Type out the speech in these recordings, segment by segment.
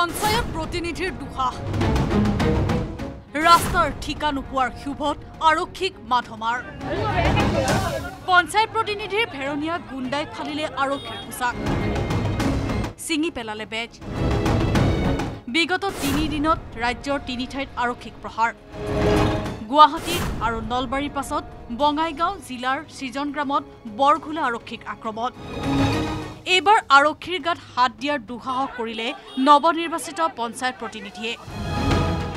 পঞ্চায়ত প্ৰতিনিধিৰ দুসাহ ৰাস্তাৰ ঠিকা নোপোৱাৰ ক্ষোভত আৰক্ষীক মাধমাৰ পঞ্চায়ত প্ৰতিনিধিৰ ভেৰণীয়া গুণ্ডাই ফালিলে আৰক্ষীৰ পোছাক ছিঙি পেলালে বেজ বিগত ৩ দিনত ৰাজ্যৰ ৩ ঠাইত আৰক্ষীক প্ৰহাৰ গুৱাহাটী আৰু নলবাৰীৰ পাছত বঙাইগাঁও জিলাৰ সৃজনগ্ৰামত বৰঘোলা আৰক্ষীক আক্ৰমণ এইবাৰ আৰক্ষীৰ গাত হাত দিয়াৰ দুঃসাহস কৰিলে নৱনিৰ্বাচিত পঞ্চায়ত প্ৰতিনিধিয়ে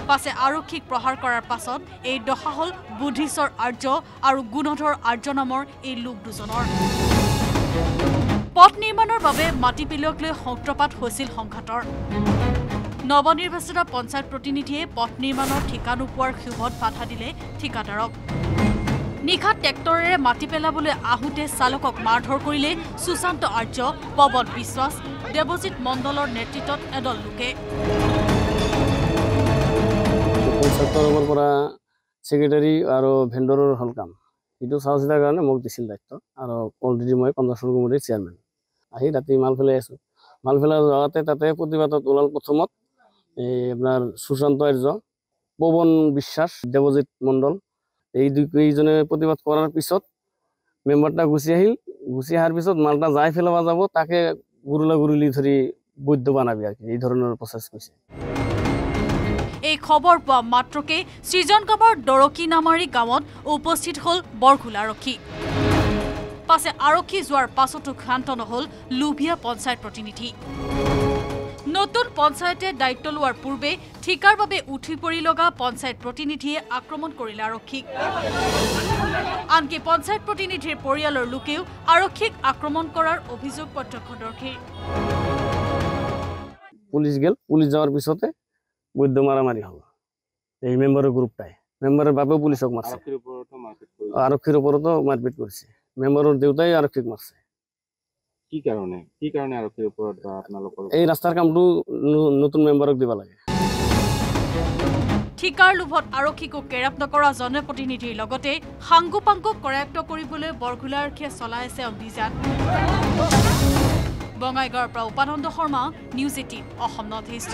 পাছে আৰক্ষীক প্ৰহাৰ কৰাৰ পাছত এই দশা হল বুদ্ধিশ্বৰ আৰ্য আৰু গুণধৰ আৰ্য নামৰ এই লোক দুজনৰ পথ নিৰ্মাণৰ বাবে মাটি পেলোৱাক লৈ সূত্ৰপাত হৈছিল সংঘাতৰ নৱনিৰ্বাচিত পঞ্চায়ত প্ৰতিনিধিয়ে পথ নিৰ্মাণৰ ঠিকা নোপোৱাৰ ক্ষোভত বাধা দিলে ঠিকাদাৰক নিশা ট্ৰেক্টৰেৰে মাটি পেলাবলৈ আহোঁতে চালকক মাৰধৰ কৰিলে সুশান্ত আৰ্য পৱন বিশ্বাস দেৱজিৎ মণ্ডলৰ নেতৃত্বত এদল লোকে পঞ্চায়তৰ পৰা সেক্ৰেটাৰী আৰু ভেণ্ডৰৰ হল কাম এইটো চাও চিতাৰ কাৰণে মোক দিছিল দায়িত্ব আৰু অলৰেডি মই কনজাৰ্ভেশ্যন কমিটিৰ চেয়াৰমেন আহি ৰাতি মাল ফেলাই আছো মাল ফেলাই যাওঁতে তাতে প্ৰতিবাদত ওলাল প্ৰথমত এই আপোনাৰ সুশান্ত আৰ্য পৱন বিশ্বাস দেৱজিৎ মণ্ডল এই দুইজনে প্ৰতিবাদ কৰাৰ পিছত মেম্বাৰটা গুচি আহিল গুচি অহাৰ পিছত মালটা যাই ফেলাব যাব তাকে গুৰুলা গুৰুলি ধৰি বৈধ বানাবি আৰ কি এই ধৰণৰ প্ৰচেছ কৰিছে এই খবৰ পোৱা মাত্ৰকে সৃজনগামৰ দৰকি নামাৰী গাঁৱত উপস্থিত হল বৰঘোলা আৰক্ষী পাছে আৰক্ষী যোৱাৰ পাছতো ক্ষান্ত নহল লুভিয়া পঞ্চায়ত প্ৰতিনিধি নতুন পঞ্চায়তে দায়িত্ব লোৱাৰ পূৰ্বে ঠিকাৰ বাবে উঠি পৰি লগা পঞ্চায়ত প্ৰতিনিধিয়ে আক্ৰমণ কৰিলে আৰক্ষীক আনকি পঞ্চায়ত প্ৰতিনিধিৰ পৰিয়ালৰ লোকেও আৰক্ষীক আক্ৰমণ কৰাৰ অভিযোগ প্ৰত্যক্ষদৰ্শীৰ পুলিচ গেল পুলিচ যাওয়ার পিছতে বৈধ মারামারি হল এই মেম্বারের গ্রুপটাই মেম্বারের বাপেও পুলিশক মারছে আরক্ষীর উপরতো মারপিট করেছে মেম্বারের দেউতাই আরক্ষীক মারছে কি কারণে আরক্ষীর উপর আপনালোকৰ এই ৰাস্তাৰ কামটো নতুন মেম্বাৰক দিবা লাগে ঠিকাৰ লোভত আৰক্ষীকো কেৰাপ নকৰা জনপ্ৰতিনিধিৰ লগতে সাংগুপাংগুক কৰায়ত্ব কৰিবলৈ বৰঘোলা আৰক্ষীয়ে চলাই আছে অভিযান বঙাইগাঁৱৰ পৰা Upananda Sarma news 18 Assam north east